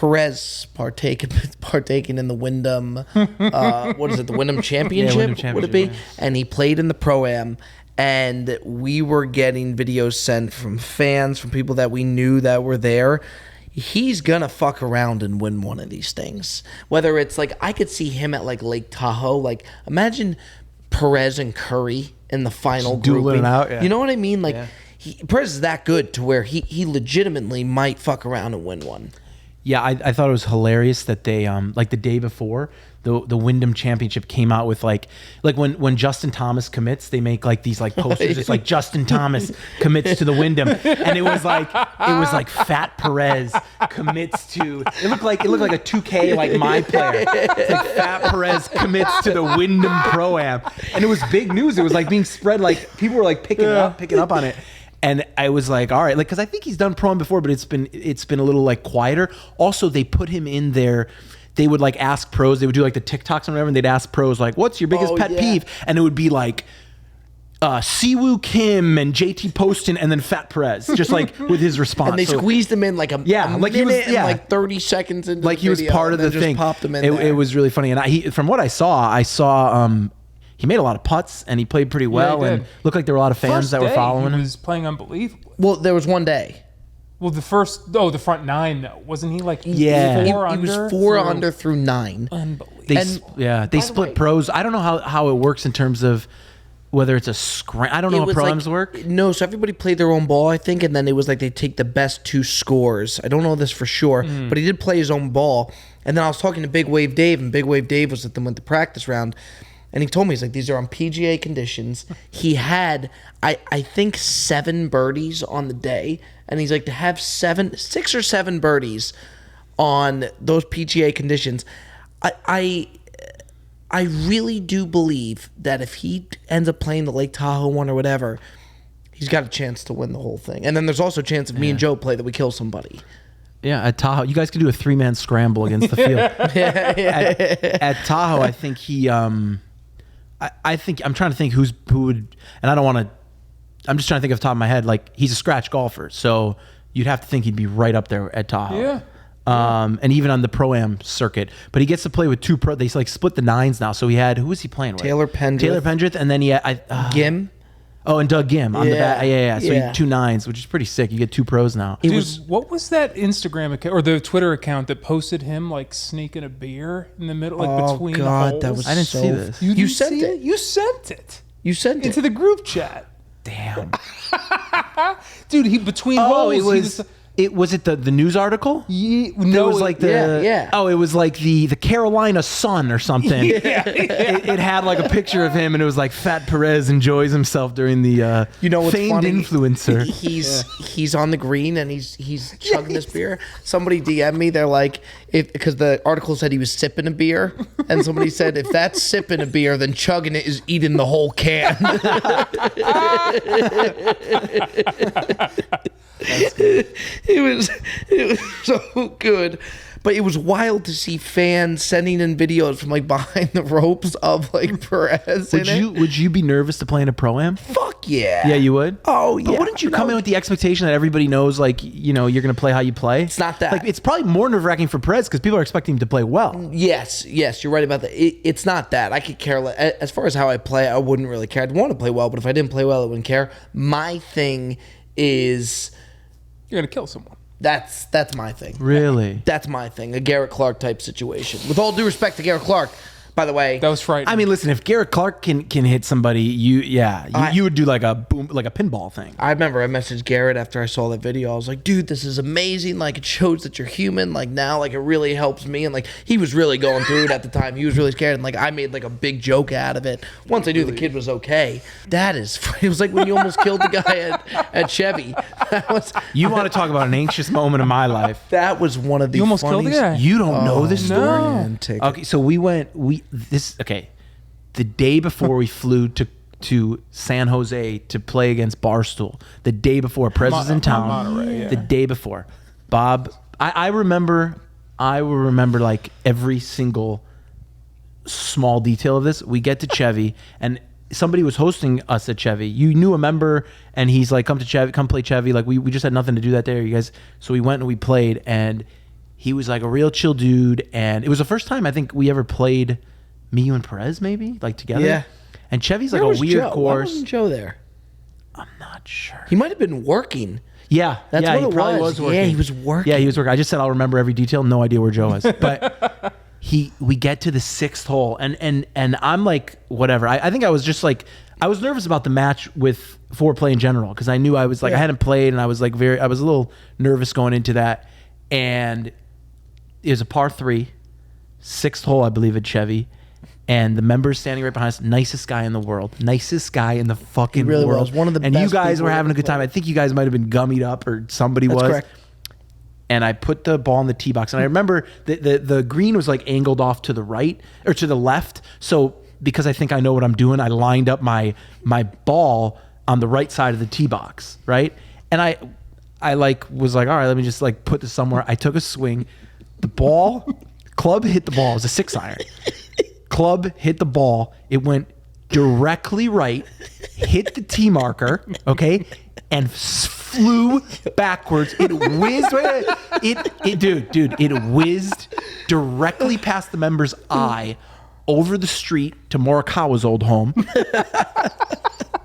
Perez partaking in the Wyndham, what is it, the Wyndham Championship, would it be? Yeah. And he played in the Pro-Am, and we were getting videos sent from fans, from people that we knew that were there. He's gonna fuck around and win one of these things. Whether it's like, I could see him at like Lake Tahoe. Like, imagine Perez and Curry in the final grouping. Out, yeah. You know what I mean? Like, Perez is that good to where he legitimately might fuck around and win one. Yeah, I thought it was hilarious that they like the day before the Wyndham Championship came out with like when Justin Thomas commits, they make like these like posters. It's like Justin Thomas commits to the Wyndham, and it was like Fat Perez commits to. It looked like a 2K like my player. It's like Fat Perez commits to the Wyndham Pro-Am, and it was big news. It was like being spread, like people were like picking up on it. And I was like, all right, like, because I think he's done Pro-Am before, but it's been a little like quieter. Also, they put him in there. They would like ask pros. They would do like the TikToks and whatever, and they'd ask pros like, "What's your biggest pet peeve?" And it would be like Siwoo Kim and JT Poston, and then Fat Perez, just like with his response. And they squeezed him in like a minute he was, and like 30 seconds into like the he was video, part of the thing. Popped him in it was really funny, and from what I saw. He made a lot of putts, and he played pretty well, and looked like there were a lot of fans that were following him. He was playing unbelievably. Well, there was one day. Well, the front nine, though. Wasn't he like He was 4 under through 9. Unbelievable. They split pros. I don't know how it works in terms of whether it's a scram. I don't know how Pro-Ams work. No, so everybody played their own ball, I think, and then it was like they take the best 2 scores. I don't know this for sure, but he did play his own ball. And then I was talking to Big Wave Dave, and Big Wave Dave was with them with the practice round. And he told me, he's like, these are on PGA conditions. He had, I think, 7 birdies on the day. And he's like, to have 6 or 7 birdies on those PGA conditions, I really do believe that if he ends up playing the Lake Tahoe one or whatever, he's got a chance to win the whole thing. And then there's also a chance if me and Joe play that we kill somebody. Yeah, at Tahoe, you guys could do a 3-man scramble against the field. At Tahoe, I think he... I think I'm trying to think who would, and I don't want to. I'm just trying to think off the top of my head. Like, he's a scratch golfer, so you'd have to think he'd be right up there at Tahoe. Yeah. And even on the Pro-Am circuit, but he gets to play with 2 pro. They like split the 9s now. So he had, who was he playing with? Taylor Pendrith, and then he had Gim. Oh, and Doug Gim on the back. Yeah. So he had 2 9s, which is pretty sick. You get 2 pros now. What was that Instagram account or the Twitter account that posted him like sneaking a beer in the middle, like between the holes? That was I didn't see this. You sent it? You sent it. You sent it into the group chat. Damn. Dude, he between holes. Was it the news article? No, it was like Oh, it was like the Carolina Sun or something. It had like a picture of him, and it was like Fat Perez enjoys himself during the famed influencer. He's on the green and he's chugging this beer. Somebody DM me, they're like, because the article said he was sipping a beer, and somebody said, if that's sipping a beer, then chugging it is eating the whole can. That's good. It was so good. But it was wild to see fans sending in videos from like behind the ropes of like Perez. Would you be nervous to play in a Pro-Am? Fuck yeah. Yeah, you would? Oh, yeah. But wouldn't you come in with the expectation that everybody knows, like, you're going to play how you play? It's not that. Like, it's probably more nerve-wracking for Perez because people are expecting him to play well. Yes, you're right about that. It's not that. I could care less. As far as how I play, I wouldn't really care. I'd want to play well, but if I didn't play well, I wouldn't care. My thing is... You're going to kill someone. That's my thing. Really? That's my thing. A Garrett Clark type situation. With all due respect to Garrett Clark, by the way. That was frightening. I mean, listen, if Garrett Clark can hit somebody, you would do like a boom, like a pinball thing. I remember I messaged Garrett after I saw that video. I was like, dude, this is amazing. Like, it shows that you're human. Like, now, like, it really helps me. And like, he was really going through it at the time. He was really scared. And like, I made like a big joke out of it. Once I knew the kid was okay. It was like when you almost killed the guy at Chevy. You want to talk about an anxious moment in my life? That was one of the You almost killed the guy? You don't know this story? No. Okay, so the day before we flew to San Jose to play against Barstool, the day before, Perez was in town. Monterey, the day before, Bob, I remember like every single small detail of this. We get to Chevy, and somebody was hosting us at Chevy. You knew a member, and he's like, come play Chevy. Like we just had nothing to do that day, you guys. So we went and we played, and he was like a real chill dude, and it was the first time I think we ever played me, you, and Perez maybe like together. Yeah. And Chevy's like Where a was weird Joe? Why course. wasn't Joe there? I'm not sure. He might have been working. Yeah, That's yeah, what he it probably was. working. Yeah, he was working. Yeah, he was working. I just said I'll remember every detail. No idea where Joe was. But we get to the 6th hole, and I'm like, whatever. I think I was just like, I was nervous about the match with foreplay in general because I knew I was like, I hadn't played, and I was like I was a little nervous going into that. And it was a par 3, 6th hole, I believe, at Chevy. And the member's standing right behind us. Nicest guy in the world. Nicest guy in the fucking really world. was. One of the and best you guys people were having a ever good time. played. I think you guys might have been gummied up or somebody was. That's correct. And I put the ball in the tee box. And I remember the green was like angled off to the right or to the left. So because I think I know what I'm doing, I lined up my ball on the right side of the tee box, right? And I like was like, all right, let me just like put this somewhere. I took a swing. The ball, club hit the ball. It was a 6-iron. Club hit the ball. It went directly right, hit the tee marker, okay, and flew backwards. It whizzed. It whizzed directly past the member's eye over the street to Morikawa's old home.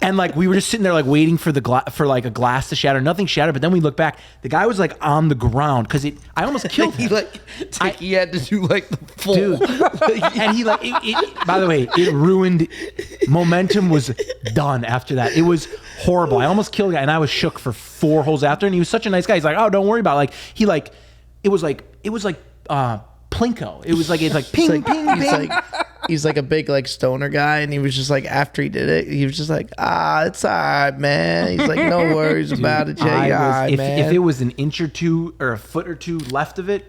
And like we were just sitting there like waiting for like a glass to shatter. Nothing shattered, but then we look back. The guy was like on the ground because I almost killed him. He had to do like the full. Dude. And he like it, by the way, it ruined. Momentum was done after that. It was horrible. I almost killed a guy, and I was shook for 4 holes after. And he was such a nice guy. He's like, oh, don't worry about it. Like it was like Plinko. It's like ping, ping, ping. He's like a big like stoner guy, and he was just like after he did it, he was just like, it's all right, man. He's like, no worries about it, Jay. If it was an inch or two or a foot or two left of it,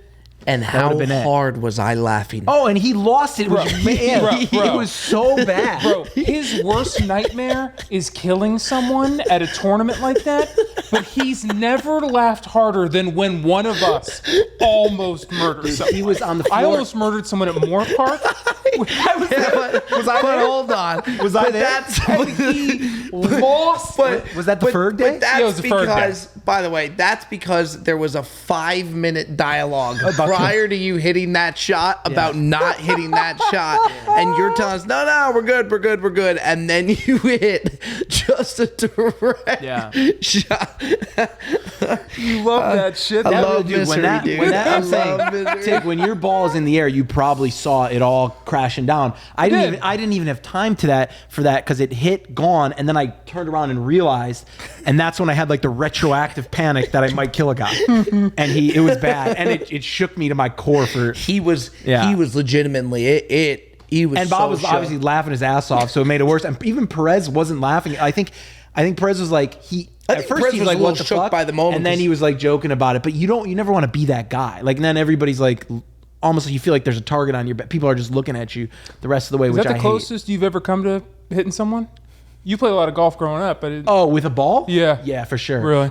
and how hard was I laughing? Oh, and he lost it. Bro, It was so bad. Bro, his worst nightmare is killing someone at a tournament like that, but he's never laughed harder than when one of us almost murdered someone. He was on the floor. I almost murdered someone at Moore Park. Was I there? Hold on. Was I there? He lost. Was that the Ferg day? But that's Yeah, it was the Ferg because, by the way, that's because there was a 5-minute dialogue prior to you hitting that shot about not hitting that shot. And you're telling us, no, we're good. And then you hit just a direct shot. You love that shit. I love dude, misery, dude. When that, I I'm saying, love misery. Tig, when your ball's in the air, you probably saw it all crashing down. I didn't even have time for that because it hit, gone, and then I turned around and realized, and that's when I had like the retroactive panic that I might kill a guy, and it was bad, and it shook me to my core. He was legitimately he was. And Bob was shook. obviously laughing his ass off, so it made it worse. And even Perez wasn't laughing. I think Perez was like at first Perez he was was like, a little what the shook fuck? by the moment, and then he was like joking about it. But you never want to be that guy. Like, and then everybody's like, almost like you feel like there's a target on your back. People are just looking at you the rest of the way, which I hate. Is that the closest you've ever come to hitting someone? You played a lot of golf growing up, but with a ball? Yeah. Yeah, for sure. Really?